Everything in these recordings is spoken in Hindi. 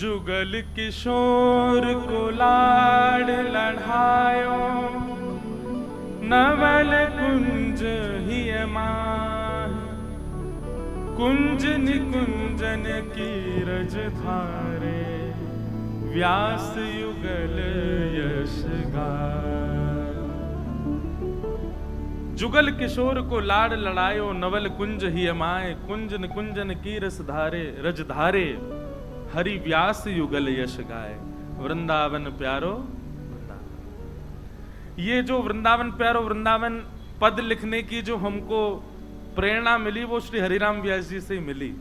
जुगल किशोर को लाड लढ़ायो, नवल कुंज ही माह, कुंज निकुंजन की रज धारे, व्यास युगल यश गाय। जुगल किशोर को लाड लड़ायो, नवल कुंज ही अमाए, कुंज निकुंजन की रस धारे, रज धारे, हरि व्यास युगल यश गाए। वृंदावन प्यारो वृंदावन। ये जो वृंदावन प्यारो वृंदावन पद लिखने की जो हमको प्रेरणा मिली वो श्री हरिराम व्यास जी से ही मिली।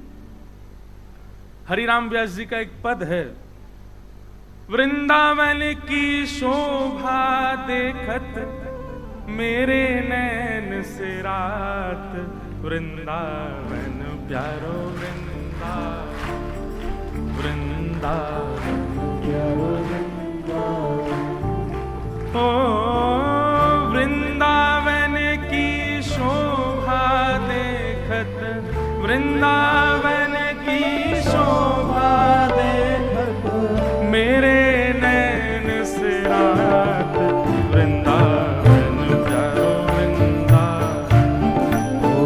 हरिराम व्यास जी का एक पद है, वृंदावन की शोभा देखत मेरे नैन से रात, वृंदावन प्यारो वृंदावन, वृंदावन प्यारो वृंदावन। ओ वृंदावन की शोभा देखत, वृंदावन की शोभा देखत मेरे नैन से रात, वृंदावन प्यारो वृंदावन,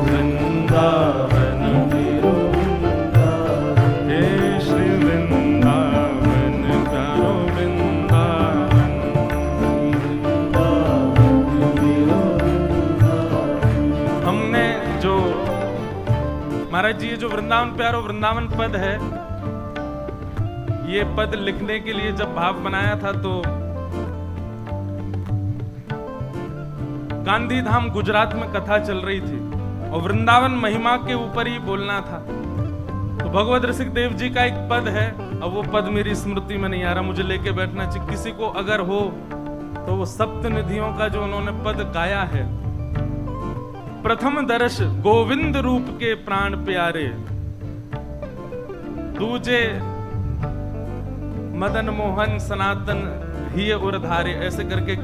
वृंदावन प्यारो वृंदावन, हे श्री वृंदावन प्यारो वृंदावन, हमने जो महाराज जी ये जो वृंदावन प्यारो वृंदावन पद है, ये पद लिखने के लिए जब भाव बनाया था तो गांधी धाम गुजरात में कथा चल रही थी और वृंदावन महिमा के ऊपर ही बोलना था। तो भगवत रसिक देव जी का एक पद है, अब वो पद मेरी स्मृति में नहीं आ रहा, मुझे लेके बैठना चाहिए। किसी को अगर हो तो वो सप्त निधियों का जो उन्होंने पद गाया है, प्रथम दर्श गोविंद रूप के प्राण प्यारे, दूजे मदन मोहन सनातन ही उर्धारे, ऐसे करके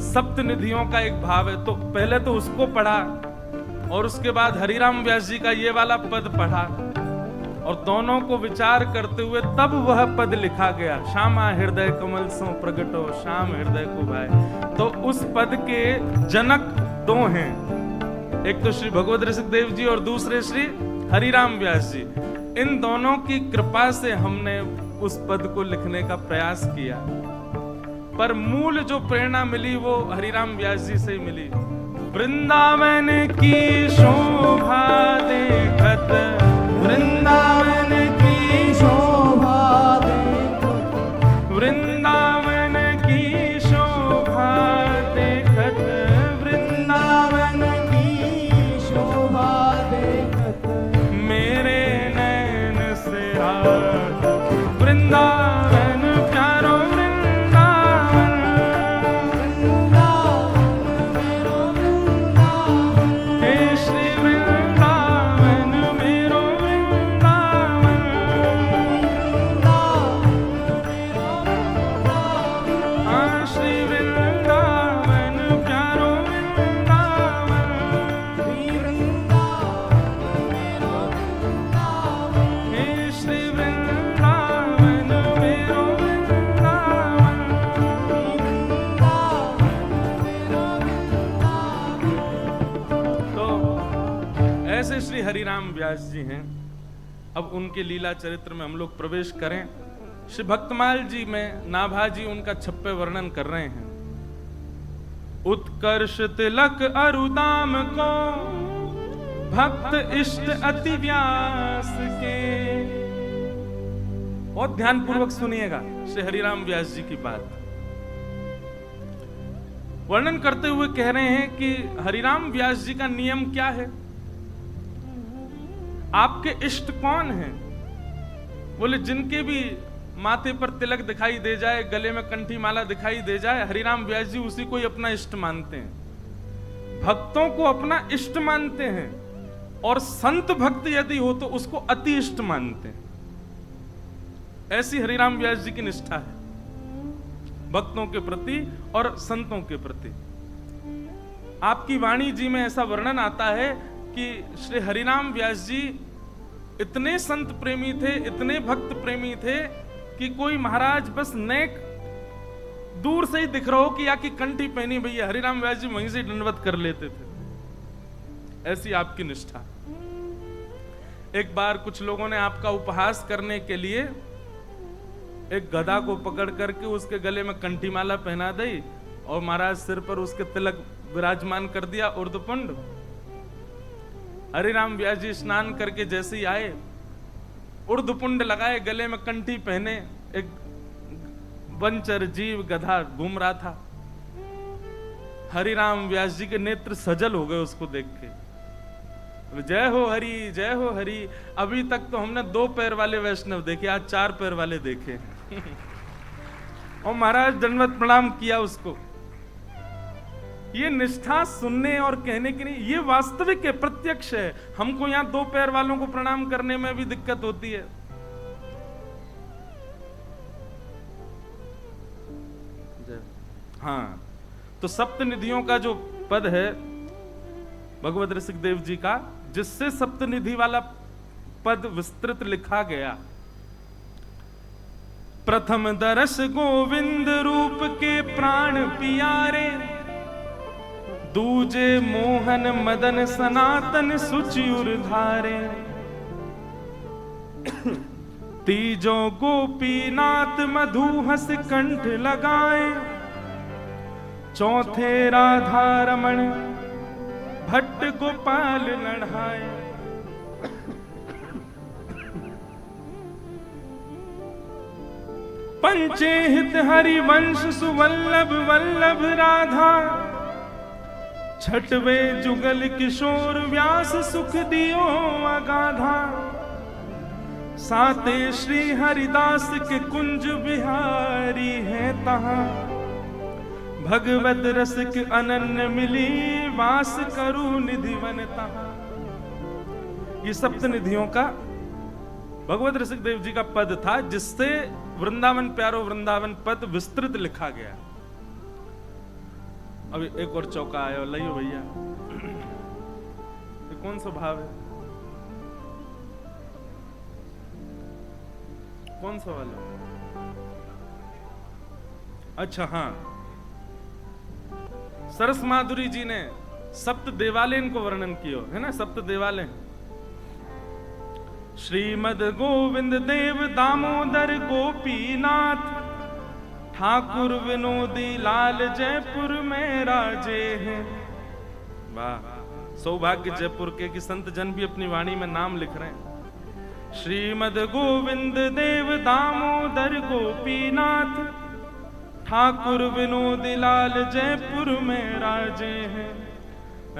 सप्त निधियों का एक भाव है। तो पहले तो उसको पढ़ा और उसके बाद हरिराम व्यास जी का ये वाला पद पढ़ा और दोनों को विचार करते हुए तब वह पद लिखा गया, श्यामा हृदय कमल सो प्रगटो, श्याम हृदय को भाई। तो उस पद के जनक दो हैं, एक तो श्री भगवत रसिक देव जी और दूसरे श्री हरिराम व्यास जी। इन दोनों की कृपा से हमने उस पद को लिखने का प्रयास किया, पर मूल जो प्रेरणा मिली वो हरिराम व्यास जी से ही मिली। वृंदावन की शोभा देखत, वृंदावन की शोभा देखत, वृंदावन की शोभा देखत, वृंदावन की शोभा देखत मेरे नैन से रात, वृंदावन प्यारो वृंदावन, मेरो वृंदावन, हे श्री वृंदावन मेरो वृंदावन, हाँ श्री वृंदावन प्यारो वृंदावन, हे श्री वृंदावन मेरो वृंदावन। तो ऐसे श्री हरिराम व्यास जी हैं। अब उनके लीला चरित्र में हम लोग प्रवेश करें। श्री भक्तमाल जी में नाभा जी उनका छप्पे वर्णन कर रहे हैं। उत्कर्ष तिलक अरुदाम को भक्त इष्ट अति व्यास के। बहुत ध्यान पूर्वक सुनिएगा श्री हरिराम व्यास जी की बात। वर्णन करते हुए कह रहे हैं कि हरिराम व्यास जी का नियम क्या है, आपके इष्ट कौन हैं? बोले जिनके भी माथे पर तिलक दिखाई दे जाए, गले में कंठी माला दिखाई दे जाए, हरिराम व्यास जी उसी को ही अपना इष्ट मानते हैं, भक्तों को अपना इष्ट मानते हैं, और संत भक्त यदि हो तो उसको अति इष्ट मानते हैं। ऐसी हरिराम व्यास जी की निष्ठा है भक्तों के प्रति और संतों के प्रति। आपकी वाणी जी में ऐसा वर्णन आता है कि श्री हरिराम व्यास जी इतने संत प्रेमी थे, इतने भक्त प्रेमी थे कि कोई महाराज बस नेक दूर से ही दिख रहा हो कि या की कंठी पहनी भैया, हरिराम व्यास जी वहीं से दंडवत कर लेते थे। ऐसी आपकी निष्ठा। एक बार कुछ लोगों ने आपका उपहास करने के लिए एक गधा को पकड़ करके उसके गले में कंठी माला पहना दी और महाराज सिर पर उसके तिलक विराजमान कर दिया, उर्धपुंड। हरिराम व्यास जी स्नान करके जैसे ही आए, उर्धपुंड लगाए, गले में कंठी पहने, एक वंचर जीव गधा घूम रहा था। हरिराम व्यास जी के नेत्र सजल हो गए उसको देख के। जय हो हरि, जय हो हरि। अभी तक तो हमने 2 पैर वाले वैष्णव देखे, आज 4 पैर वाले देखे। और महाराज दंडवत प्रणाम किया उसको। ये निष्ठा सुनने और कहने की नहीं, ये वास्तविक है, प्रत्यक्ष है। हमको यहां 2 पैर वालों को प्रणाम करने में भी दिक्कत होती है। हाँ, तो सप्तनिधियों का जो पद है भगवत ऋषिकदेव जी का, जिससे सप्तनिधि वाला पद विस्तृत लिखा गया। प्रथम दरस गोविंद रूप के प्राण पियारे, दूजे मोहन मदन सनातन सुचिर धारे, तीजो गोपीनाथ मधुहस कंठ लगाए, चौथे राधा रमण भट्ट गोपाल लढ़ाए। पंचे हित हरिवंश सुवल्लभ वल्लभ राधा, छठवे जुगल किशोर व्यास सुख दियो अगाधा, साते श्री हरिदास के कुंज बिहारी है तहां, भगवत रस के अनन्य मिली वास करू निधिवन तहां। ये सप्तनिधियों का भगवत ऋषिकदेव जी का पद था, जिससे वृंदावन प्यारो वृंदावन पद विस्तृत लिखा गया। अभी एक और चौका आया, लाइयो भैया। ये कौन सा भाव है, कौन सा वाला? अच्छा हाँ, सरस माधुरी जी ने सप्त देवालय को वर्णन किया है ना, सप्त देवालय। श्रीमद गोविंद देव दामोदर गोपीनाथ, ठाकुर विनोदी लाल जयपुर में राजे हैं। वाह, सौभाग्य जयपुर के कि संत जन भी अपनी वाणी में नाम लिख रहे हैं। श्रीमद गोविंद देव दामोदर गोपीनाथ, ठाकुर विनोदी लाल जयपुर में राजे हैं।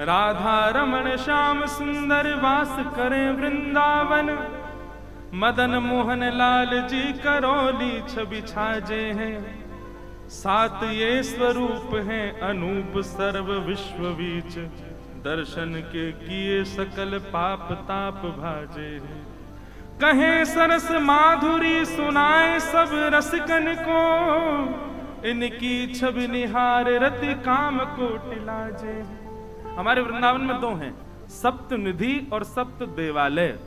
राधा रमण श्याम सुंदर वास करें वृंदावन, मदन मोहन लाल जी करौली छवि छाजे हैं। 7 ये स्वरूप हैं अनूप सर्व विश्व बीच, दर्शन के किए सकल पाप ताप भाजे हैं। कहे सरस माधुरी सुनाए सब रसिकन को, इनकी छवि निहार रति काम को टिलाजे। हमारे वृंदावन में 2 हैं, सप्तनिधि और सप्त देवालय।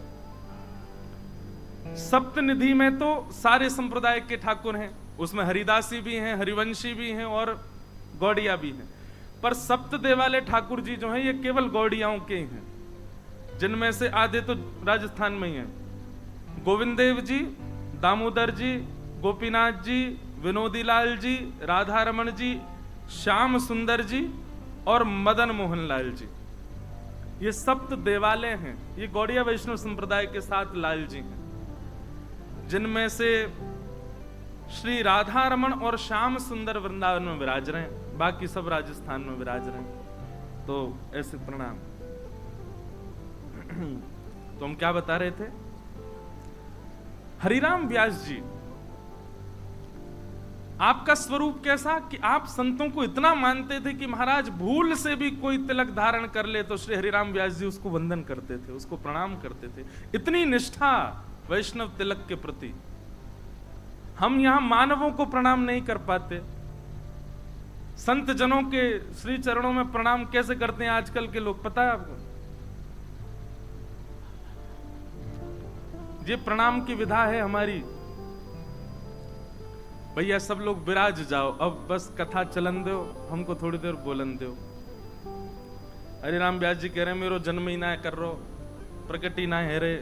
सप्तनिधि में तो सारे संप्रदाय के ठाकुर हैं, उसमें हरिदासी भी हैं, हरिवंशी भी हैं और गौड़िया भी हैं। पर सप्त देवालय ठाकुर जी जो हैं ये केवल गौड़ियाओं के ही हैं, जिनमें से आधे तो राजस्थान में ही हैं। गोविंद देव जी, दामोदर जी, गोपीनाथ जी, विनोदी लाल जी, राधा रमण जी, श्याम सुंदर जी और मदन मोहन लाल जी, ये सप्त देवालय हैं। ये गौड़िया वैष्णव संप्रदाय के 7 लाल जी हैं, जिनमें से श्री राधा रमण और श्याम सुंदर वृंदावन में विराज रहे हैं, बाकी सब राजस्थान में विराज रहे हैं। तो ऐसे प्रणाम। तो हम क्या बता रहे थे? हरिराम व्यास जी, आपका स्वरूप कैसा कि आप संतों को इतना मानते थे कि महाराज भूल से भी कोई तिलक धारण कर ले तो श्री हरिराम व्यास जी उसको वंदन करते थे, उसको प्रणाम करते थे। इतनी निष्ठा वैष्णव तिलक के प्रति। हम यहां मानवों को प्रणाम नहीं कर पाते, संत जनों के श्री चरणों में प्रणाम कैसे करते हैं आजकल के लोग, पता है आपको? ये प्रणाम की विधा है हमारी। भैया सब लोग विराज जाओ, अब बस कथा चलन दो, हमको थोड़ी देर बोलन दो। हरिराम व्यास जी कह रहे मेरो जन्म ही ना कर रो, प्रकट ही ना है रे,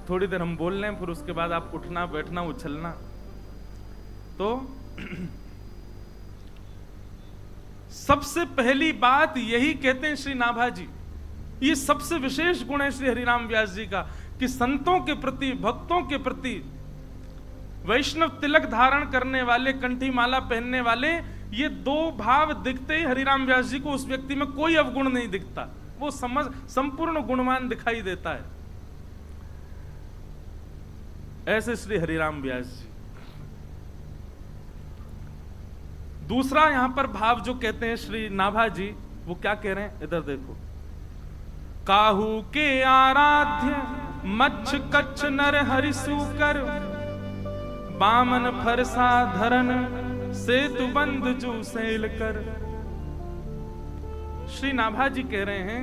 थोड़ी देर हम बोल लें, फिर उसके बाद आप उठना बैठना उछलना। तो सबसे पहली बात यही कहते हैं श्री नाभाजी, ये सबसे विशेष गुण है श्री हरिराम व्यास जी का, कि संतों के प्रति, भक्तों के प्रति, वैष्णव तिलक धारण करने वाले, कंठी माला पहनने वाले, ये दो भाव दिखते ही हरिराम व्यास जी को उस व्यक्ति में कोई अवगुण नहीं दिखता, वो संपूर्ण गुणवान दिखाई देता है। ऐसे श्री हरिराम व्यास जी। दूसरा यहां पर भाव जो कहते हैं श्री नाभाजी, वो क्या कह रहे हैं, इधर देखो। काहू के आराध्य मच्छ कच्छ नर हरि सूकर, बामन फरसा धरन सेतु बंद जू सैल कर। श्री नाभाजी कह रहे हैं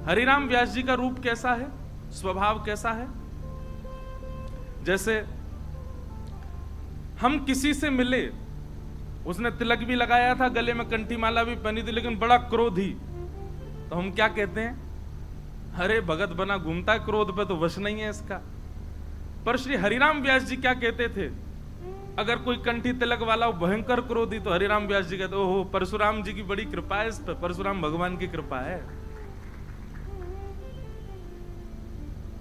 हरिराम व्यास जी का रूप कैसा है, स्वभाव कैसा है। जैसे हम किसी से मिले, उसने तिलक भी लगाया था, गले में कंठी माला भी पहनी थी, लेकिन बड़ा क्रोधी, तो हम क्या कहते हैं, अरे भगत बना घूमता है, क्रोध पे तो वश नहीं है इसका। पर श्री हरिराम व्यास जी क्या कहते थे, अगर कोई कंठी तिलक वाला हो भयंकर क्रोधी, तो हरिराम व्यास जी कहते ओहो परशुराम जी की बड़ी कृपा है इस पे, परशुराम भगवान की कृपा है।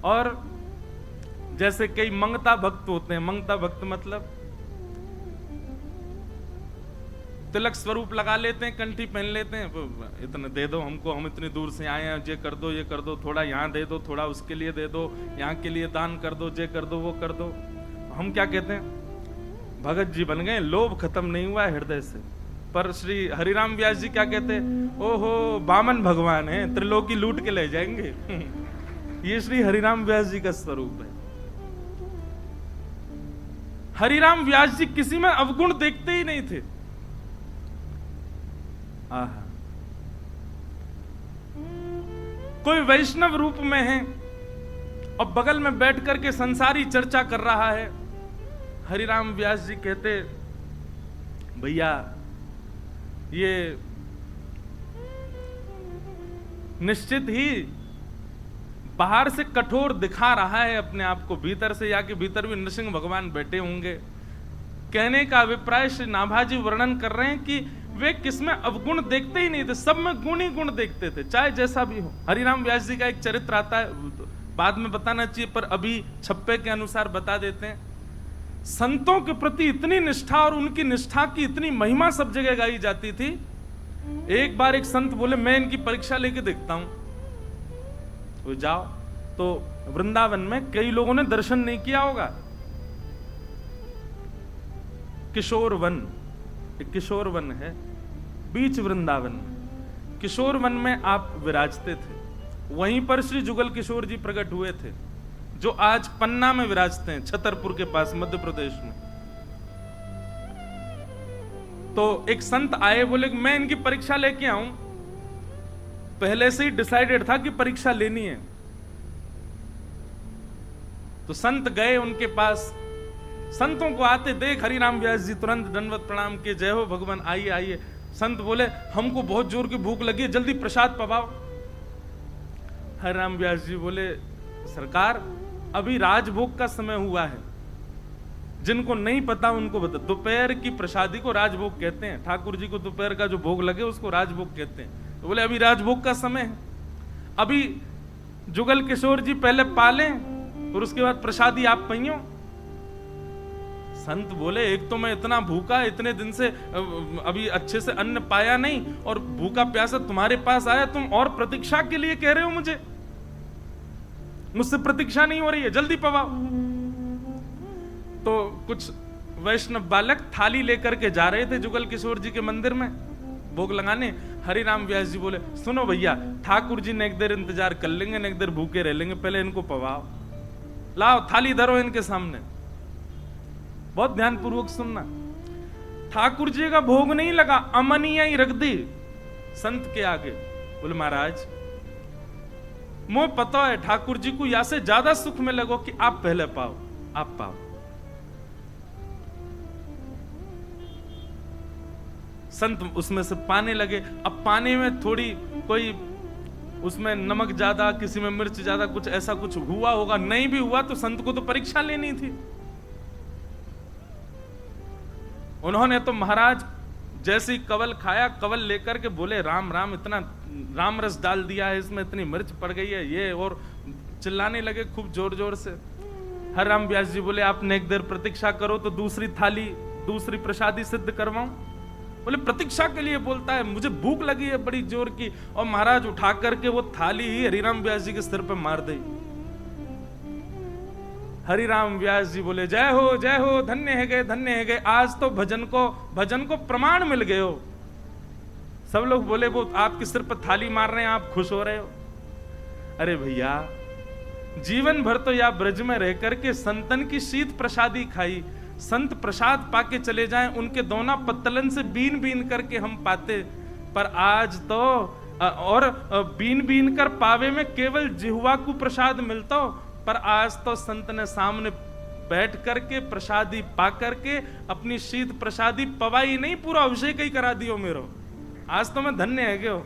और जैसे कई मंगता भक्त होते हैं, मंगता भक्त मतलब तिलक स्वरूप लगा लेते हैं, कंठी पहन लेते हैं, इतने दे दो हमको, हम इतनी दूर से आए हैं, ये कर दो ये कर दो, थोड़ा यहाँ दे दो, थोड़ा उसके लिए दे दो, यहाँ के लिए दान कर दो, ये कर दो वो कर दो। हम क्या कहते हैं, भगत जी बन गए, लोभ खत्म नहीं हुआ है हृदय से। पर श्री हरिराम व्यास जी क्या कहते हैं, ओहो बामन भगवान है, त्रिलोकी लूट के ले जाएंगे। ये श्री हरिराम व्यास जी का स्वरूप है। हरिराम व्यास जी किसी में अवगुण देखते ही नहीं थे। आहा, कोई वैष्णव रूप में है और बगल में बैठ करके संसारी चर्चा कर रहा है, हरिराम व्यास जी कहते भैया ये निश्चित ही बाहर से कठोर दिखा रहा है अपने आप को, भीतर से या कि भीतर भी नृसिंह भगवान बैठे होंगे। कहने का अभिप्राय श्री नाभाजी वर्णन कर रहे हैं कि वे किसमें अवगुण देखते ही नहीं थे, सब में गुण ही गुण देखते थे, चाहे जैसा भी हो। हरिराम व्यास जी का एक चरित्र आता है, बाद में बताना चाहिए पर अभी छप्पे के अनुसार बता देते हैं। संतों के प्रति इतनी निष्ठा और उनकी निष्ठा की इतनी महिमा सब जगह गाई जाती थी। एक बार एक संत बोले मैं इनकी परीक्षा लेके देखता हूं, तो जाओ। तो वृंदावन में कई लोगों ने दर्शन नहीं किया होगा, किशोर वन, एक किशोर वन है बीच वृंदावन में, किशोर वन में आप विराजते थे, वहीं पर श्री जुगल किशोर जी प्रकट हुए थे, जो आज पन्ना में विराजते हैं, छतरपुर के पास मध्य प्रदेश में। तो एक संत आए, बोले मैं इनकी परीक्षा लेके आऊं, पहले से ही डिसाइडेड था कि परीक्षा लेनी है। तो संत गए उनके पास, संतों को आते देख हरिराम व्यास जी तुरंत दंडवत प्रणाम किए, जय हो भगवान, आइए आइए। संत बोले हमको बहुत जोर की भूख लगी है, जल्दी प्रसाद पवाओ। हरिराम व्यास जी बोले सरकार अभी राजभोग का समय हुआ है, जिनको नहीं पता उनको बता, दोपहर की प्रसादी को राजभोग कहते हैं, ठाकुर जी को दोपहर का जो भोग लगे उसको राजभोग कहते हैं। तो बोले अभी राजभोग का समय है, अभी जुगल किशोर जी पहले पालें और उसके बाद प्रसादी आप पइयो। संत बोले एक तो मैं इतना भूखा, इतने दिन से अभी अच्छे से अन्न पाया नहीं, और भूखा प्यासा तुम्हारे पास आया, तुम और प्रतीक्षा के लिए कह रहे हो मुझे, मुझसे प्रतीक्षा नहीं हो रही है, जल्दी पवाओ। तो कुछ वैष्णव बालक थाली लेकर के जा रहे थे जुगल किशोर जी के मंदिर में भोग लगाने। हरिराम व्यास जी बोले सुनो भैया, ठाकुर जी ने एक देर इंतजार कर लेंगे, एक देर भूखे रह लेंगे, पहले इनको पवाओ, लाओ थाली धरो इनके सामने। बहुत ध्यानपूर्वक सुनना, ठाकुर जी का भोग नहीं लगा, अमनिया ही रख दी संत के आगे। बोले महाराज मोह पता है ठाकुर जी को या से ज्यादा सुख में लगो कि आप पहले पाओ, आप पाओ। संत उसमें से पाने लगे। अब पाने में थोड़ी कोई उसमें नमक ज्यादा, किसी में मिर्च ज्यादा, कुछ ऐसा कुछ हुआ होगा, नहीं भी हुआ तो संत को तो परीक्षा लेनी थी। उन्होंने तो महाराज जैसे ही कवल खाया, कवल लेकर के बोले राम राम, इतना राम रस डाल दिया है इसमें, इतनी मिर्च पड़ गई है ये, और चिल्लाने लगे खूब जोर जोर से। हरिराम व्यास जी बोले आपने एक देर प्रतीक्षा करो तो दूसरी थाली, दूसरी प्रसादी सिद्ध करवाऊं। बोले प्रतीक्षा के लिए बोलता है, मुझे भूख लगी है बड़ी जोर की। और महाराज उठा करके वो थाली ही हरिराम व्यास जी के सिर पर मार दी। हरिराम व्यास जी बोले जय हो, धन्य है गए, धन्य है गए, आज तो भजन को प्रमाण मिल गए हो। सब लोग बोले वो आपके सिर पर थाली मार रहे हैं, आप खुश हो रहे हो। अरे भैया, जीवन भर तो या ब्रज में रह करके संतन की शीत प्रसादी खाई, संत प्रसाद पाके चले जाएं, उनके दोना पत्तलन से बीन बीन करके हम पाते। पर आज तो और बीन बीन कर पावे में केवल जिह्वा को प्रसाद मिलता हो, पर आज तो संत ने सामने बैठ करके प्रसादी पा करके अपनी शीत प्रसादी पवाई नहीं, पूरा अभिषेक ही करा दियो मेरो। आज तो मैं धन्य है गयो,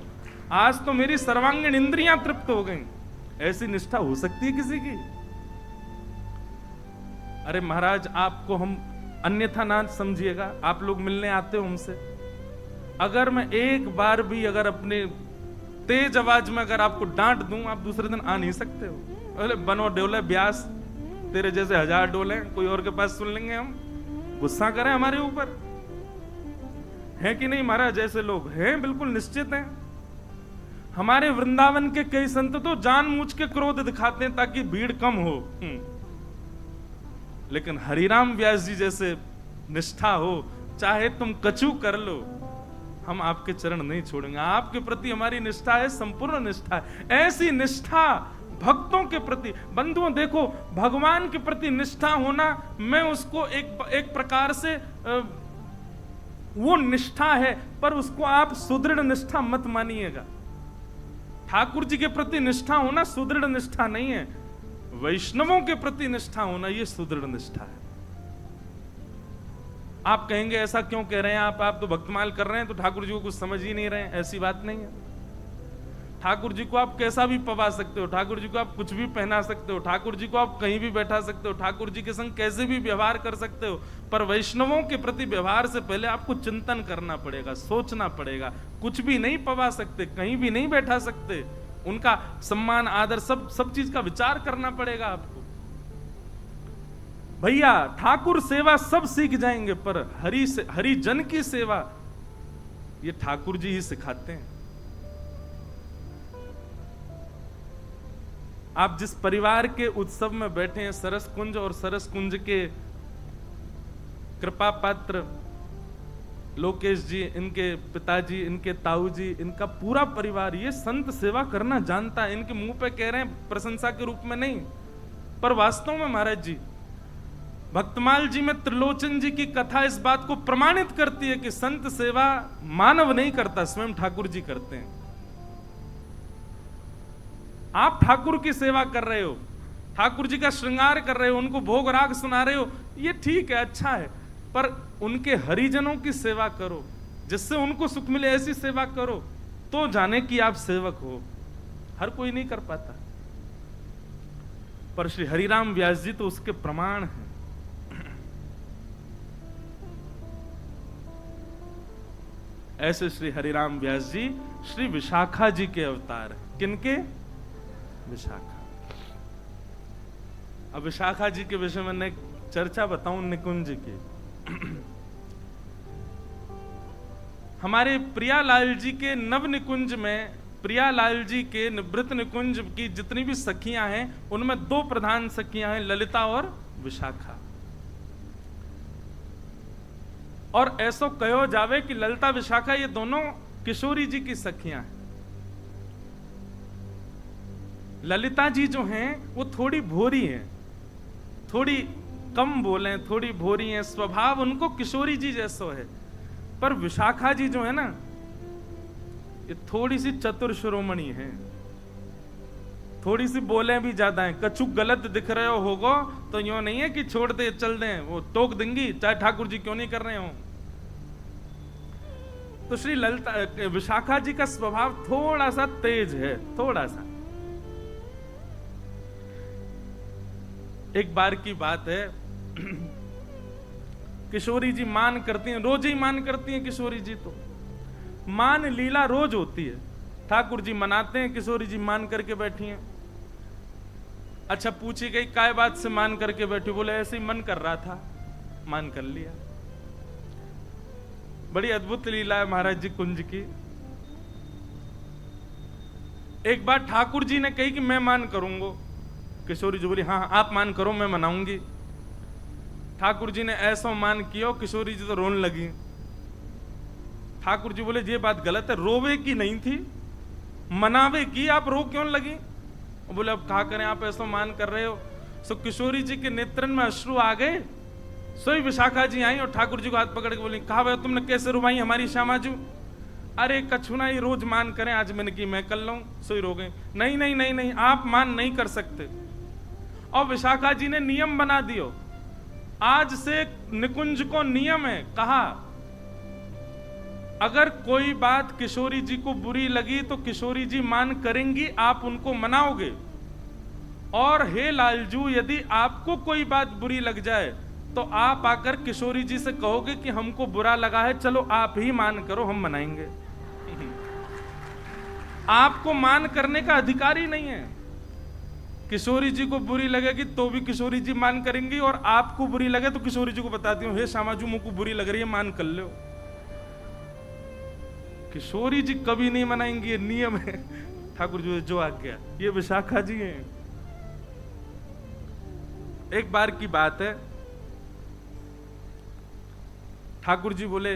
आज तो मेरी सर्वांगीण इंद्रियां तृप्त हो गई। ऐसी निष्ठा हो सकती है किसी की? अरे महाराज, आपको हम अन्यथा ना समझिएगा, आप लोग मिलने आते हो हमसे, अगर मैं एक बार भी अगर अपने तेज आवाज में अगर आपको डांट दूं, आप दूसरे दिन आ नहीं सकते हो। अरे बनो डोले ब्यास, तेरे जैसे 1000 डोले कोई और के पास सुन लेंगे हम, गुस्सा करें हमारे ऊपर, है कि नहीं महाराज? जैसे लोग हैं बिल्कुल निश्चित हैं। हमारे वृंदावन के कई संत तो जानबूझ के क्रोध दिखाते हैं ताकि भीड़ कम हो, लेकिन हरिराम व्यास जी जैसे निष्ठा हो, चाहे तुम कछु कर लो, हम आपके चरण नहीं छोड़ेंगे। आपके प्रति हमारी निष्ठा है, संपूर्ण निष्ठा है। ऐसी निष्ठा भक्तों के प्रति, बंधुओं देखो, भगवान के प्रति निष्ठा होना, मैं उसको एक प्रकार से वो निष्ठा है, पर उसको आप सुदृढ़ निष्ठा मत मानिएगा। ठाकुर जी के प्रति निष्ठा होना सुदृढ़ निष्ठा नहीं है, वैष्णवों के प्रति निष्ठा होना ये सुदृढ़ निष्ठा है। आप कहेंगे ऐसा क्यों कह रहे हैं आप तो भक्तमाल कर रहे हैं तो ठाकुर जी को कुछ समझ ही नहीं रहे हैं। ऐसी बात नहीं है। ठाकुर जी को आप कैसा भी पवा सकते हो, ठाकुर जी को आप कुछ भी पहना सकते हो, ठाकुर जी को आप कहीं भी बैठा सकते हो, ठाकुर जी के संग कैसे भी व्यवहार कर सकते हो, पर वैष्णवों के प्रति व्यवहार से पहले आपको चिंतन करना पड़ेगा, सोचना पड़ेगा। कुछ भी नहीं पवा सकते, कहीं भी नहीं बैठा सकते, उनका सम्मान आदर सब चीज का विचार करना पड़ेगा आपको। भैया ठाकुर सेवा सब सीख जाएंगे, पर हरि जन की सेवा ये ठाकुर जी ही सिखाते हैं। आप जिस परिवार के उत्सव में बैठे हैं, सरस कुंज, और सरस कुंज के कृपा पात्र लोकेश जी, इनके पिताजी, इनके ताऊ जी, इनका पूरा परिवार ये संत सेवा करना जानता है। इनके मुंह पे कह रहे हैं प्रशंसा के रूप में नहीं, पर वास्तव में महाराज जी, भक्तमाल जी में त्रिलोचन जी की कथा इस बात को प्रमाणित करती है कि संत सेवा मानव नहीं करता, स्वयं ठाकुर जी करते हैं। आप ठाकुर की सेवा कर रहे हो, ठाकुर जी का श्रृंगार कर रहे हो, उनको भोग राग सुना रहे हो, ये ठीक है, अच्छा है, पर उनके हरिजनों की सेवा करो, जिससे उनको सुख मिले, ऐसी सेवा करो तो जाने कि आप सेवक हो। हर कोई नहीं कर पाता, पर श्री हरिराम व्यास जी तो उसके प्रमाण हैं। ऐसे श्री हरिराम व्यास जी श्री विशाखा जी के अवतार हैं। किनके? विशाखा। अब विशाखा जी के विषय में एक चर्चा बताऊं निकुंज की। हमारे प्रियालाल जी के नव निकुंज में, प्रियालाल जी के निवृत्त निकुंज की जितनी भी सखियां हैं, उनमें 2 प्रधान सखियां हैं, ललिता और विशाखा। और ऐसो कहो जावे कि ललिता विशाखा ये दोनों किशोरी जी की सखियां हैं। ललिता जी जो हैं वो थोड़ी भोरी हैं, थोड़ी कम बोले, थोड़ी भोरी हैं, स्वभाव उनको किशोरी जी जैसो है। पर विशाखा जी जो है ना, ये थोड़ी सी चतुर शिरोमणि है, थोड़ी सी बोले भी ज्यादा है। कछु गलत दिख रहे हो होगो तो यूं नहीं है कि छोड़ दे चल दें, वो टोक देंगी चाहे ठाकुर जी क्यों नहीं कर रहे हो। तो श्री ललिता विशाखा जी का स्वभाव थोड़ा सा तेज है, थोड़ा सा। एक बार की बात है, किशोरी जी मान करती हैं, रोज ही मान करती हैं किशोरी जी। तो मान लीला रोज होती है, ठाकुर जी मनाते हैं, किशोरी जी मान करके बैठी हैं। अच्छा, पूछी गई काय बात से मान करके बैठी, बोले ऐसे ही मन कर रहा था, मान कर लिया। बड़ी अद्भुत लीला है महाराज जी कुंज की। एक बार ठाकुर जी ने कही कि मैं मान करूंगा, किशोरी जी बोली हाँ आप मान करो मैं मनाऊंगी। ठाकुर जी ने ऐसा मान किया, किशोरी जी तो रोने लगी। ठाकुर जी बोले ये बात गलत है, रोवे की नहीं थी, मनावे की, आप रो क्यों लगी? बोले अब कहा करें, आप ऐसा मान कर रहे हो। सो किशोरी जी के नेत्रन में अश्रु आ गए। सोई विशाखा जी आई और ठाकुर जी को हाथ पकड़ के बोली, कहा भाई तुमने कैसे रुवाई हमारी श्यामाजू? अरे कछु ना, ये रोज मान करें, आज मैंने की मैं कर लूं। सोई रो गए। नहीं नहीं नहीं नहीं, आप मान नहीं कर सकते। और विशाखा जी ने नियम बना दियो, आज से निकुंज को नियम है, कहा अगर कोई बात किशोरी जी को बुरी लगी तो किशोरी जी मान करेंगी, आप उनको मनाओगे। और हे लालजू, यदि आपको कोई बात बुरी लग जाए तो आप आकर किशोरी जी से कहोगे कि हमको बुरा लगा है, चलो आप ही मान करो, हम मनाएंगे। आपको मान करने का अधिकार ही नहीं है। किशोरी जी को बुरी लगेगी तो भी किशोरी जी मान करेंगी, और आपको बुरी लगे तो किशोरी जी को बताती हूँ, हे श्यामाजू मुझको बुरी लग रही है, मान कर लो। किशोरी जी कभी नहीं मनाएंगी, ये नियम है ठाकुर जी जो आज्ञा। ये विशाखा जी हैं। एक बार की बात है, ठाकुर जी बोले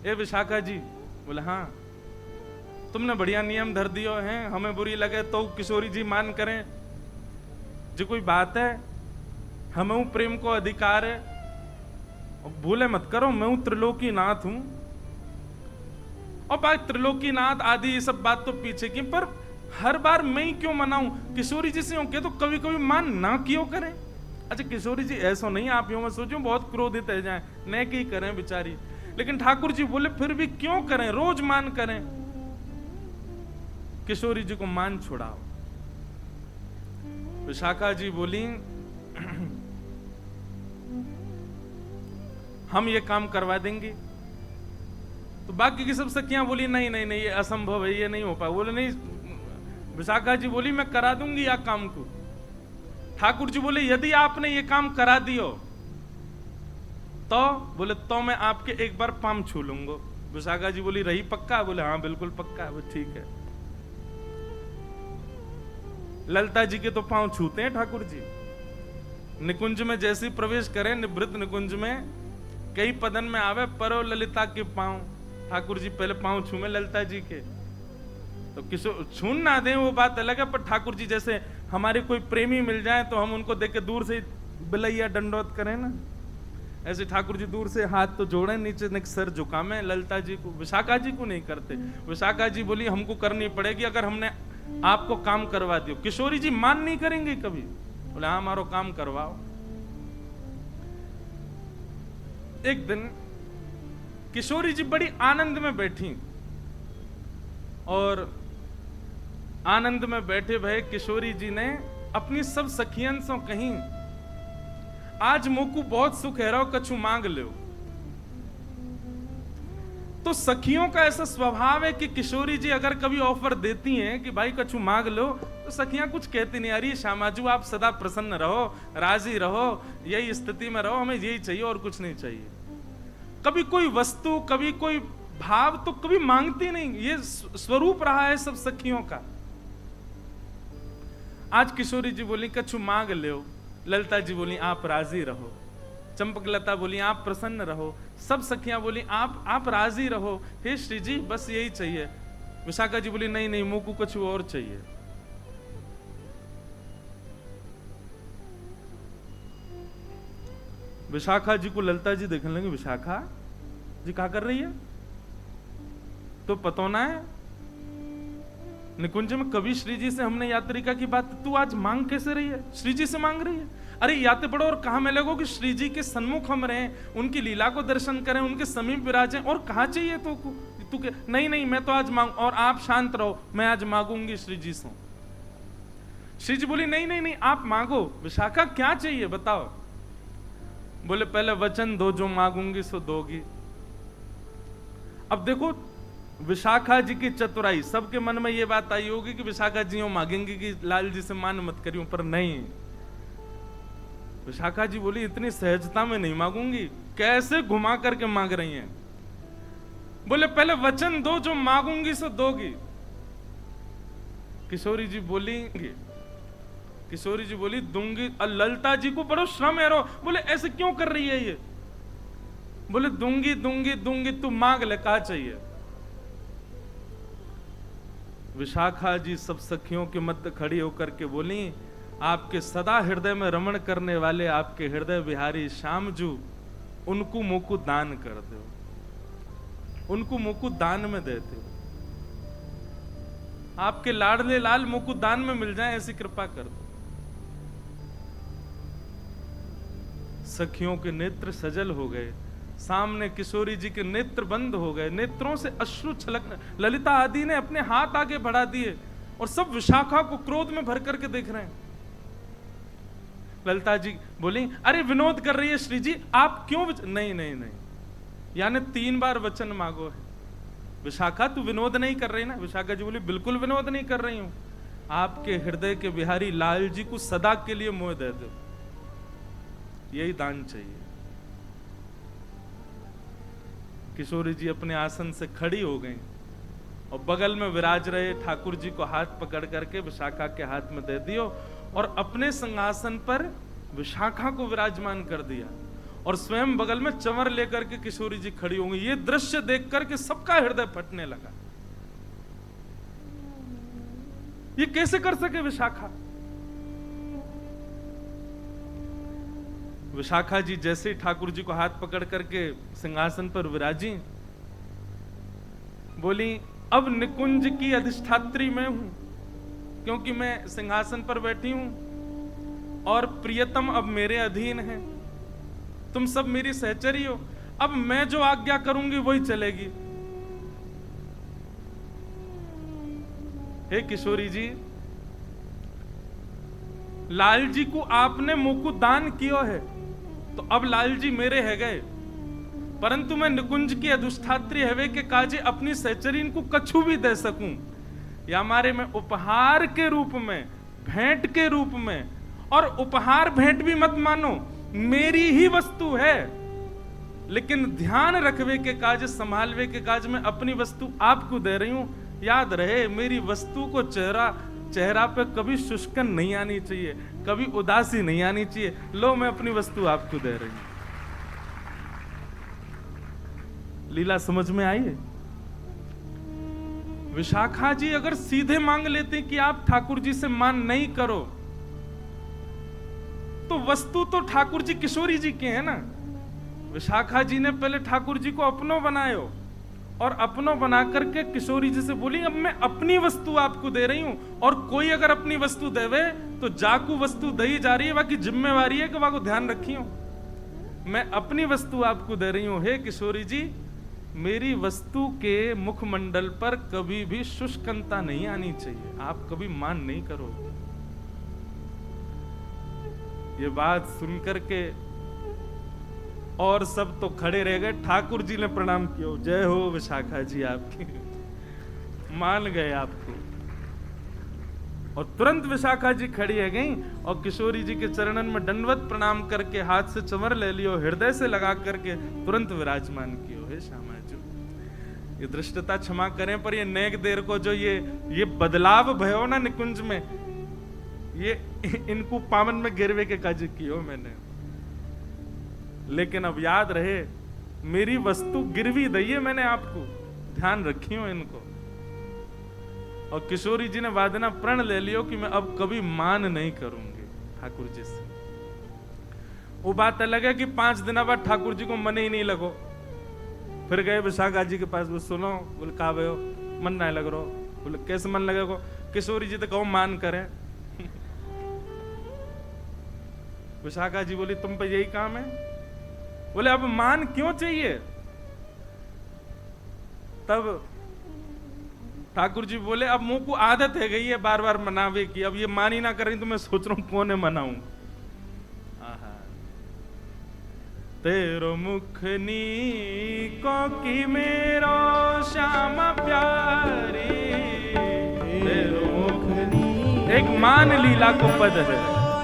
ए विशाखा जी, बोले हाँ तुमने बढ़िया नियम धर दियो हैं, हमें बुरी लगे तो किशोरी जी मान करें, जो कोई बात है, हमें प्रेम को अधिकार है। भूले मत करो, मैं हूं त्रिलोकी नाथ हूं। और बात त्रिलोकी नाथ आदि ये सब बात तो पीछे की, पर हर बार मैं ही क्यों मनाऊं? किशोरी जी से हो के तो कभी कभी मान ना क्यों करें? अच्छा किशोरी जी ऐसा नहीं, आप यूं मत सोचो बहुत क्रोधित है जाए, न की करें बेचारी। लेकिन ठाकुर जी बोले फिर भी क्यों करें, रोज मान करें। किशोरी जी को मान छुड़ाओ। विशाखा जी बोली हम ये काम करवा देंगे। तो बाकी की सब सखियां बोली नहीं नहीं नहीं, ये असंभव है, ये नहीं हो पाए। बोले नहीं, विशाखा जी बोली मैं करा दूंगी या काम को। ठाकुर जी बोले यदि आपने ये काम करा दियो तो, बोले तो मैं आपके एक बार पाम छू लूंगा। विशाखा जी बोली रही पक्का? बोले हाँ बिल्कुल पक्का। बोले ठीक है। ललिता जी के तो पांव छूते हैं ठाकुर जी। निकुंज में जैसे प्रवेश करें, निवृत्त निकुंज में कई पदन में आवे परो ललिता के पांव। ठाकुर जी पहले पांव छूमे ललिता जी के, तो किशोर छून ना दें वो बात अलग है, पर ठाकुर जी जैसे हमारे कोई प्रेमी मिल जाए तो हम उनको देख के दूर से बिलैया दंडोत करें ना, ऐसे ठाकुर जी दूर से हाथ तो जोड़े, नीचे सर झुकामे। ललिता जी को, विशाखा जी को नहीं करते। विशाखा जी बोली हमको करनी पड़ेगी, अगर हमने आपको काम करवा दियो। किशोरी जी मान नहीं करेंगे कभी। बोले हाँ हमारो काम करवाओ। एक दिन किशोरी जी बड़ी आनंद में बैठी, और आनंद में बैठे भय किशोरी जी ने अपनी सब सखियन से कहीं आज मोकू बहुत सुख है, रहो कछु मांग लो। तो सखियों का ऐसा स्वभाव है कि किशोरी जी अगर कभी ऑफर देती हैं कि भाई कछु मांग लो, तो सखियां कुछ कहती नहीं, अरे श्यामाजू आप सदा प्रसन्न रहो, राजी रहो, यही स्थिति में रहो, हमें यही चाहिए और कुछ नहीं चाहिए। कभी कोई वस्तु, कभी कोई भाव तो कभी मांगती नहीं। ये स्वरूप रहा है सब सखियों का। आज किशोरी जी बोली कछु मांग लो, ललिता जी बोली आप राजी रहो, चंपकलता बोली आप प्रसन्न रहो, सब सखियां बोली आप राजी रहो, हे श्री जी बस यही चाहिए। विशाखा जी बोली नहीं नहीं मुझको कुछ और चाहिए। विशाखा जी को ललिता जी देखने लगे, विशाखा जी क्या कर रही है, तो पतो ना है निकुंज में कभी श्री जी से हमने यात्रिका की बात, तू आज मांग कैसे रही है? श्री जी से मांग रही है? अरे याते पड़ो और कहा मैं लगो कि श्री जी के सन्मुख हम रहें, उनकी लीला को दर्शन करें, उनके समीप विराजें, और कहा चाहिए तो तू के नहीं नहीं मैं तो आज मांग, और आप शांत रहो, मैं आज मांगूंगी श्री जी से। श्री जी बोली नहीं नहीं नहीं आप मांगो, विशाखा क्या चाहिए बताओ। बोले पहले वचन दो, जो मांगूंगी सो दोगी। अब देखो विशाखा जी की चतुराई, सबके मन में ये बात आई होगी कि विशाखा जी मांगेंगी कि लाल जी से मान मत करियो, पर नहीं, विशाखा जी बोली इतनी सहजता में नहीं मांगूंगी। कैसे घुमा करके मांग रही हैं। बोले पहले वचन दो, जो मांगूंगी सो दोगी। किशोरी जी बोली दूंगी। ललिता जी को बड़ो श्रम है रो, बोले ऐसे क्यों कर रही है ये? बोले दूंगी दूंगी दूंगी, तू मांग ले, कहा चाहिए। विशाखा जी सब सखियों के मध्य खड़ी होकर के बोली, आपके सदा हृदय में रमण करने वाले आपके हृदय बिहारी श्याम जू, उनको मुकु दान कर दो, उनको मुकु दान में देते हो, आपके लाडले लाल मुकु दान में मिल जाए, ऐसी कृपा कर दो। सखियों के नेत्र सजल हो गए, सामने किशोरी जी के नेत्र बंद हो गए, नेत्रों से अश्रु छलकने। ललिता आदि ने अपने हाथ आगे बढ़ा दिए और सब विशाखा को क्रोध में भर करके देख रहे हैं। ललिता जी बोली अरे विनोद कर रही है श्री जी, आप क्यों नहीं नहीं नहीं, यानी 3 बार वचन मांगो है। विशाखा तू विनोद नहीं कर रही ना? विशाखा जी बोली बिल्कुल विनोद नहीं कर रही हूं, आपके हृदय के बिहारी लाल जी को सदा के लिए मोह दे दो, यही दान चाहिए। किशोरी जी अपने आसन से खड़ी हो गई और बगल में विराज रहे ठाकुर जी को हाथ पकड़ करके विशाखा के हाथ में दे दियो और अपने सिंहासन पर विशाखा को विराजमान कर दिया और स्वयं बगल में चंवर लेकर के किशोरी जी खड़ी हो गई। ये दृश्य देख करके सबका हृदय फटने लगा। ये कैसे कर सके विशाखा? विशाखा जी जैसे ठाकुर जी को हाथ पकड़ करके सिंहासन पर विराजी, बोली अब निकुंज की अधिष्ठात्री मैं हूं, क्योंकि मैं सिंहासन पर बैठी हूं और प्रियतम अब मेरे अधीन है, तुम सब मेरी सहचरी हो, अब मैं जो आज्ञा करूंगी वही चलेगी। हे किशोरी जी, लाल जी को आपने मुकु दान किया है तो अब लाल जी मेरे है गए, परंतु मैं निकुंज की अधिष्ठात्री हवे के काजे अपनी सहचरीन को कछु भी दे सकूं, या हमारे में उपहार के रूप में, भेंट के रूप में, और उपहार भेंट भी मत मानो, मेरी ही वस्तु है, लेकिन ध्यान रखवे के काज, संभालवे के काज में अपनी वस्तु आपको दे रही हूं। याद रहे मेरी वस्तु को चेहरा पे कभी शुष्कन नहीं आनी चाहिए, कभी उदासी नहीं आनी चाहिए। लो मैं अपनी वस्तु आपको दे रही हूं। लीला समझ में आई है? विशाखा जी अगर सीधे मांग लेते कि आप ठाकुर जी से मान नहीं करो, तो वस्तु तो ठाकुर जी किशोरी जी के हैं ना। विशाखा जी ने पहले ठाकुर जी को अपनों बनायो और अपनों बना करके किशोरी जी से बोली अब मैं अपनी वस्तु आपको दे रही हूं, और कोई अगर अपनी वस्तु देवे तो जाकू वस्तु दई जा रही है, बाकी जिम्मेवारी है कि वहां को ध्यान रखियो। मैं अपनी वस्तु आपको दे रही हूं। हे किशोरी जी, मेरी वस्तु के मुखमंडल पर कभी भी शुष्कता नहीं आनी चाहिए, आप कभी मान नहीं करो। ये बात सुनकर के और सब तो खड़े रह गए। ठाकुर जी ने प्रणाम किया, जय हो विशाखा जी आपकी, मान गए आपको। और तुरंत विशाखा जी खड़ी है गई और किशोरी जी के चरणन में दंडवत प्रणाम करके हाथ से चमर ले लियो, हृदय से लगा करके तुरंत विराजमान कियो। हे श्यामा जी, ये दृष्टता क्षमा करें, पर ये नेक देर को जो ये बदलाव भयो ना निकुंज में, ये इनको पावन में गिरवे के काज कियो मैंने। लेकिन अब याद रहे मेरी वस्तु गिरवी दइए मैंने आपको, ध्यान रखियो इनको। और किशोरी जी ने वादना प्रण ले लियो कि मैं अब कभी मान नहीं करूंगी ठाकुर जी से। वो बात अलग है कि 5 दिन बाद ठाकुर जी को मन ही नहीं लगो, फिर गए विशाखा जी के पास, वो सुनो बोल का भयो मन ना लग रहो, बोले कैसे मन लगेगा? किशोरी जी तो कहो मान करे। विशाखा जी बोली तुम पे यही काम है? बोले अब मान क्यों चाहिए? तब ठाकुर जी बोले अब मुंह को आदत है गई है बार बार मनावे की, अब ये मान ही ना करें तो मैं सोच रहा हूं कौन मनाऊं। तेरो मुखनी को की मेरो श्यामा प्यारी, तेरो मुखनी एक मान लीला को पद है।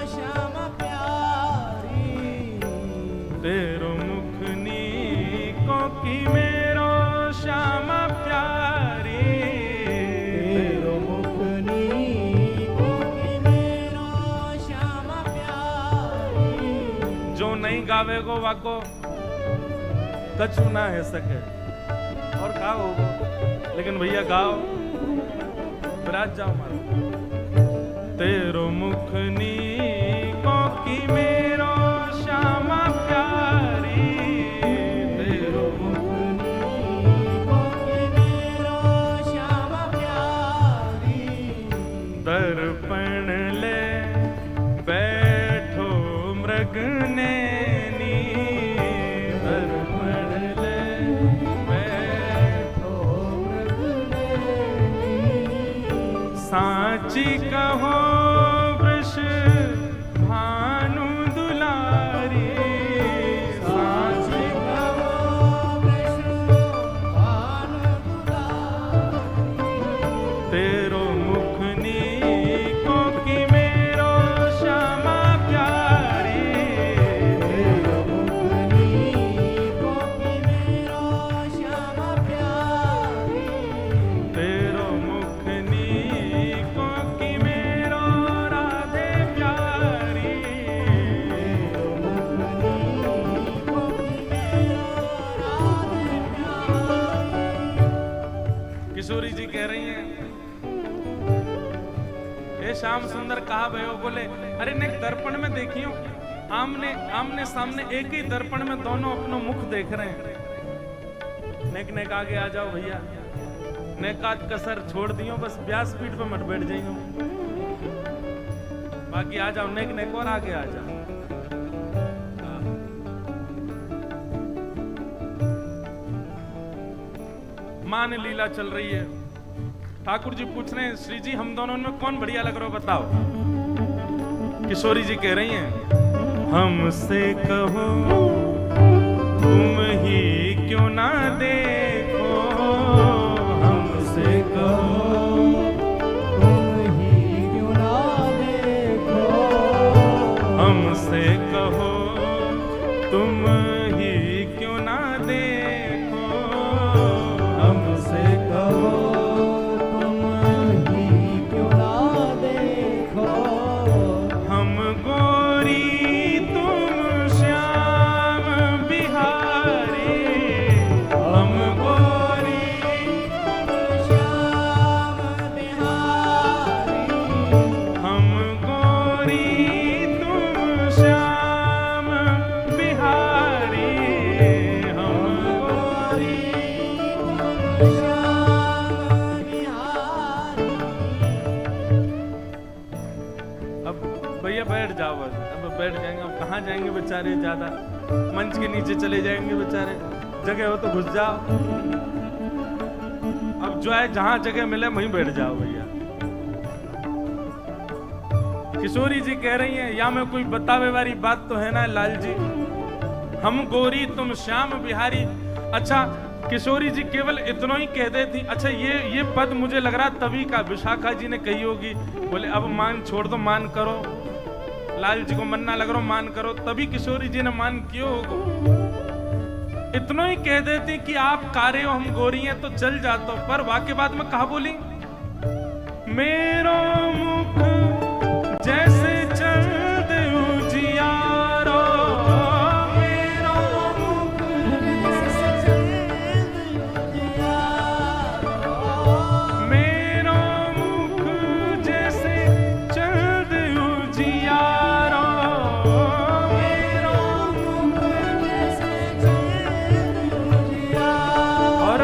श्यामा प्यारी तेरो मुखनी को की मेरो श्यामा प्यारी, तेरो मुखनी को की मेरो श्यामा प्यारी। जो नहीं गावे गो वाको कछु ना है सके और गाओ, लेकिन भैया गाओ विराज जाओ मारो। तेरो मुखनी को की मेरो श्यामा प्यारी, तेरो मुखनी को की मेरो श्यामा प्यारी। दर्पण ले बैठो मृग नैनी, दर्पण ले बैठो मृग नैनी। साची कहो वृष भानु दुलारी, साची कहो वृष भानु दुलारी। तेरो मुखनी को की मेरो श्यामा प्यारी, तेरो मुखनी को की मेरो श्यामा प्यारी। तेरो मुखनी को की मेरो राधे प्यारी, तेरो मुखनी को की मेरो राधे प्यारी। किशोरी जी कह रही हैं ए श्याम सुंदर कहा भयो? बोले अरे ने दर्पण में देखियो, आमने आमने सामने एक ही दर्पण में दोनों अपना मुख देख रहे हैं। नेक नेक आगे आ जाओ भैया, नेकात कसर छोड़ दियो, बस व्यासपीठ पे मत बैठ जाइयो, बाकी आ जाओ नेक नेक और आगे आ जाओ। मान लीला चल रही है। ठाकुर जी पूछ रहे हैं श्री जी हम दोनों में कौन बढ़िया लग रहा हो बताओ। किशोरी जी कह रही हैं हमसे कहो तुम ही क्यों ना देखो, हमसे कहो तुम ही क्यों ना देखो, हमसे कहो तुम ही क्यों ना देखो, हमसे कहो हम गोरी तुम श्याम बिहारी, हम गोरी तुम श्याम बिहारी, हम गोरी तुम श्याम बिहारी, हम गोरी तुम श्याम बिहारी। अब भैया बैठ जाओ, बस अब बैठ जाएंगे। अब कहाँ जाएंगे बेचारे, ज्यादा मंच के नीचे चले जाएंगे बेचारे, जगह हो तो घुस जाओ। अब जो है जहां जगह मिले वहीं बैठ जाओ भैया। किशोरी जी कह रही हैं या में कोई बतावे वाली बात तो है ना लाल जी, हम गोरी तुम श्याम बिहारी। अच्छा किशोरी जी केवल इतना ही कह देती। अच्छा ये पद मुझे लग रहा तभी का विशाखा जी ने कही होगी। बोले अब मान छोड़ दो, मान करो, लाल जी को मन ना लग रहा मान करो, तभी किशोरी जी ने मान क्यों होगो। इतना ही कह देती कि आप कारे हो हम गोरी हैं तो चल जाता, पर वाक्य बाद में कहा बोली मेरो मुख जैसे चंद उजियारो, मेरो मुख जैसे चंद उजियारो, मेरो मुख जैसे चंद उजियारो, मेरो मुख जैसे चंद उजियारो। और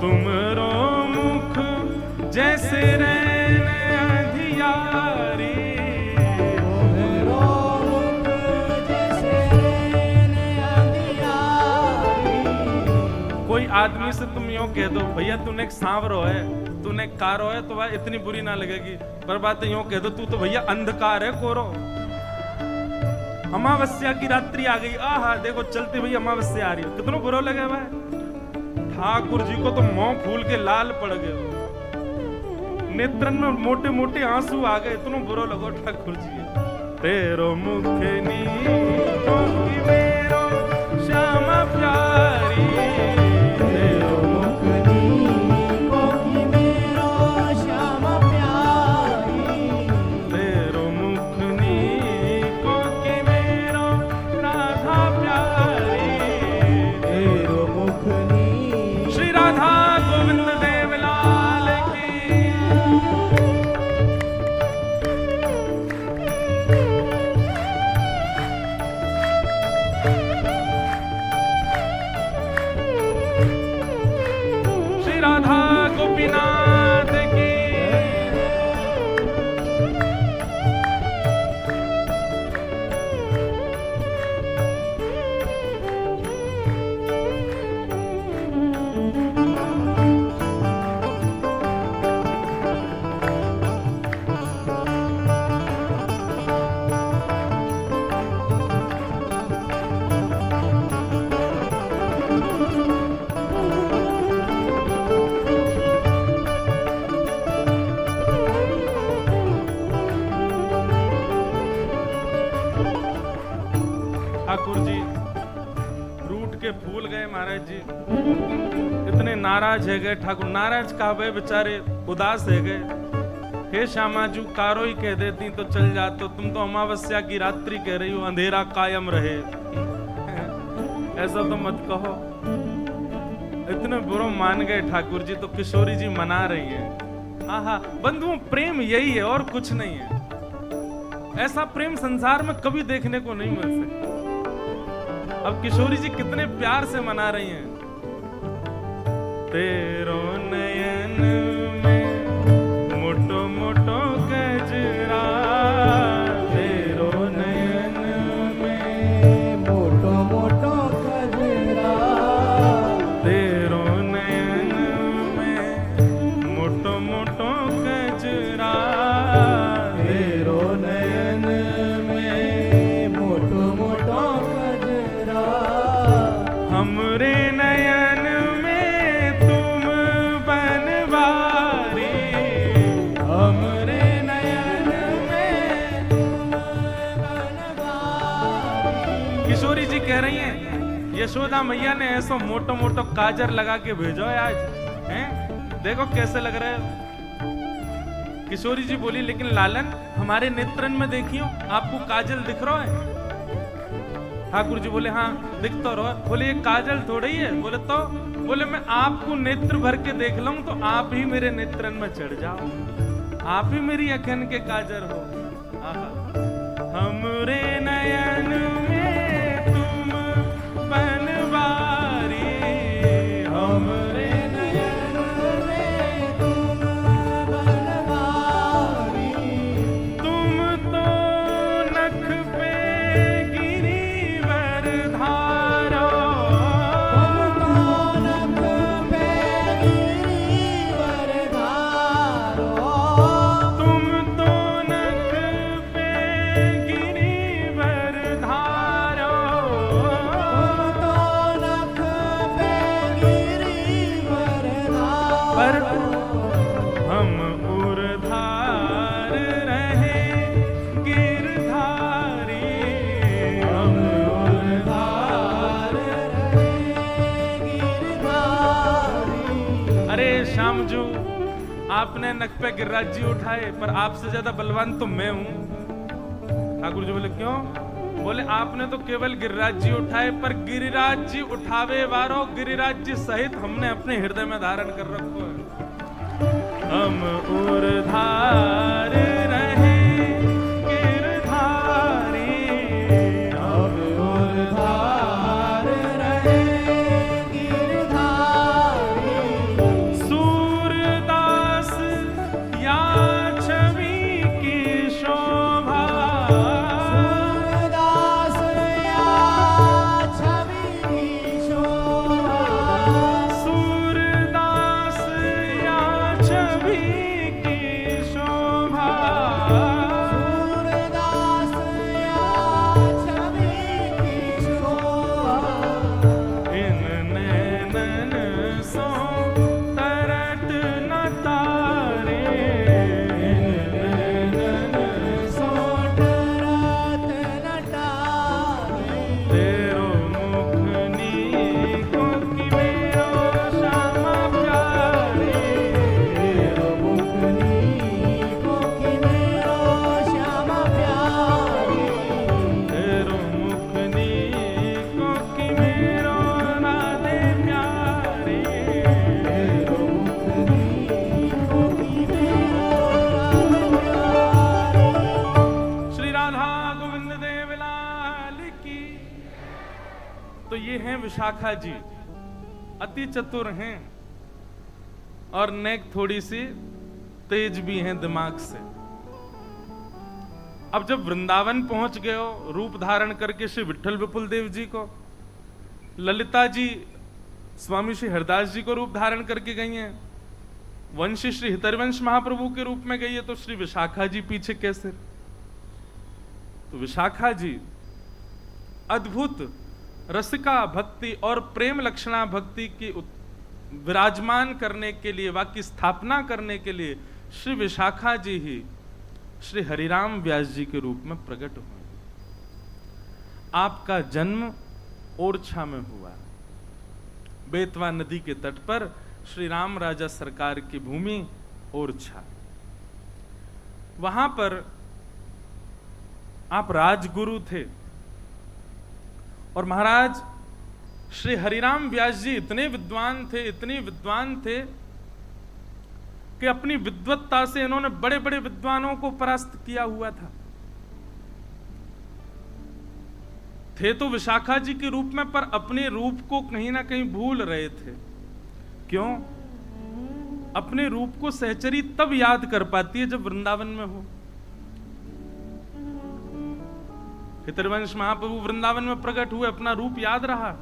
तुमरो मुख जैसे रैन अंधियारी, कोई आदमी से तुम यूं कह दो भैया तूने एक सांवरो है, तूने एक कारो है, तो वह इतनी बुरी ना लगेगी। पर बात यूं कह दो तू तो भैया अंधकार है कोरो। अमावस्या की रात्रि आ गई, आहा देखो चलती भैया अमावस्या आ रही है, कितना बुरा लगे भाई। ठाकुर जी को तो मुंह फूल के लाल पड़ गए, नेत्रन में मोटे मोटे आंसू आ गए, इतना बुरा लगो ठाकुर जी। तेरो मुख नीको की मेरो श्यामा प्यारी, तेरो मुख नीको की मेरो श्यामा प्यारी, तेरो मुख नीको की मेरो राधा प्यारी, तेरो मुख नी। श्री राधा गोविंद देव लाल की। श्री राधा गोपीनाथ की। ठाकुर जी रूठ के फूल गए महाराज जी, इतने नाराज है गए ठाकुर, नाराज का वे बेचारे उदास है गए। हे श्यामा जू कारो ही कह देती तो चल जातो, तुम तो अमावस्या की रात्रि कह रही हो, अंधेरा कायम रहे। ऐसा तो मत कहो। इतने बुरो मान गए ठाकुर जी, तो किशोरी जी मना रही है। आहा बंधुओं प्रेम यही है और कुछ नहीं है। ऐसा प्रेम संसार में कभी देखने को नहीं मिल सकता। अब किशोरी जी कितने प्यार से मना रही हैं। तेरो नयन में मोटो मोटो गजरा, तेरो नयन में मोटो मोटो गजरा, तेरो नयन में मोटो मोटो गजरा, तेरो नयन में मोटो मोटो गजरा, हमरे नयन में तुम बनवारी, हमरे नयन में तुम बनवारी। किशोरी जी कह रही हैं यशोदा मैया ने ऐसा मोटो मोटो काजर लगा के भेजो आज, हैं? देखो कैसे लग रहे हो। किशोरी जी बोली लेकिन लालन हमारे नेत्रन में देखियो, आपको काजल दिख रहा है? ठाकुर जी बोले हाँ दिख तो रहा। बोले ये काजल थोड़ी है। बोले तो? बोले मैं आपको नेत्र भर के देख लूं तो आप ही मेरे नेत्रन में चढ़ जाओ, आप ही मेरी अखन के काजल हो। हमरे नयन में तुम बनवारी, हमरे नयन में तुम बनवारी, तुम तो नख पे गिरिवर धारो, तुम तो नख पे गिरिवर धारो, तुम तो नख पे गिरिवर धारो, तुम तो नख पे गिरिवर धारो, पर हम उर्धार रहे गिरधारी, हम उर्धार रहे गिरधारी। अरे श्यामजू आपने नख पे गिरिराज जी उठाए, पर आपसे ज्यादा बलवान तो मैं हूं। ठाकुर जी बोले क्यों? बोले आपने तो केवल गिरिराज जी उठाए, पर गिरिराज जी उठावे वारो गिरिराज जी सहित हमने अपने हृदय में धारण कर रखो है। हम उर्धार रहे गिरधारी, हम उर्धार रहे गिरधारी, सूरदास विशाखा जी अति चतुर हैं और नेक थोड़ी सी तेज भी हैं दिमाग से। अब जब वृंदावन पहुंच गए हो रूप धारण करके श्री विट्ठल विपुल देव जी को, ललिता जी स्वामी श्री हरदास जी को रूप धारण करके गई हैं, वंशी श्री हितरवंश महाप्रभु के रूप में गई है, तो श्री विशाखा जी पीछे कैसे? तो विशाखा जी अद्भुत रसिका भक्ति और प्रेम लक्षणा भक्ति की विराजमान करने के लिए, वाक्य स्थापना करने के लिए श्री विशाखा जी ही श्री हरिराम व्यास जी के रूप में प्रकट हुए। आपका जन्म ओरछा में हुआ, बेतवा नदी के तट पर श्री राम राजा सरकार की भूमि ओरछा। वहां पर आप राजगुरु थे और महाराज श्री हरिराम व्यास जी इतने विद्वान थे कि अपनी विद्वत्ता से इन्होंने बड़े बड़े विद्वानों को परास्त किया हुआ था। थे तो विशाखा जी के रूप में, पर अपने रूप को कहीं ना कहीं भूल रहे थे। क्यों? अपने रूप को सहचरी तब याद कर पाती है जब वृंदावन में हो। हितरवंश महाप्रभु वृंदावन में प्रकट हुए, अपना रूप याद रहा।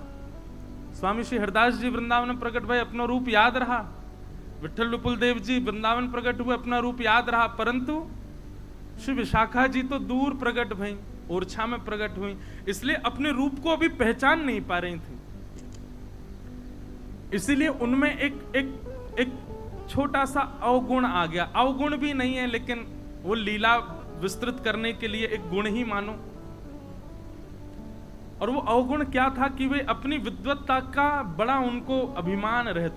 स्वामी श्री हरदास जी वृंदावन में प्रकट भय, अपना रूप याद रहा। विट्ठल विपुल देव जी वृंदावन प्रकट हुए, अपना रूप याद रहा। परंतु श्री विशाखा जी तो दूर प्रकट भई, ओरछा में प्रकट हुई, इसलिए अपने रूप को अभी पहचान नहीं पा रही थी। इसीलिए उनमें एक छोटा सा अवगुण आ गया। अवगुण भी नहीं है, लेकिन वो लीला विस्तृत करने के लिए एक गुण ही मानो। और वो अवगुण क्या था कि वे अपनी विद्वत्ता का बड़ा उनको अभिमान रहता।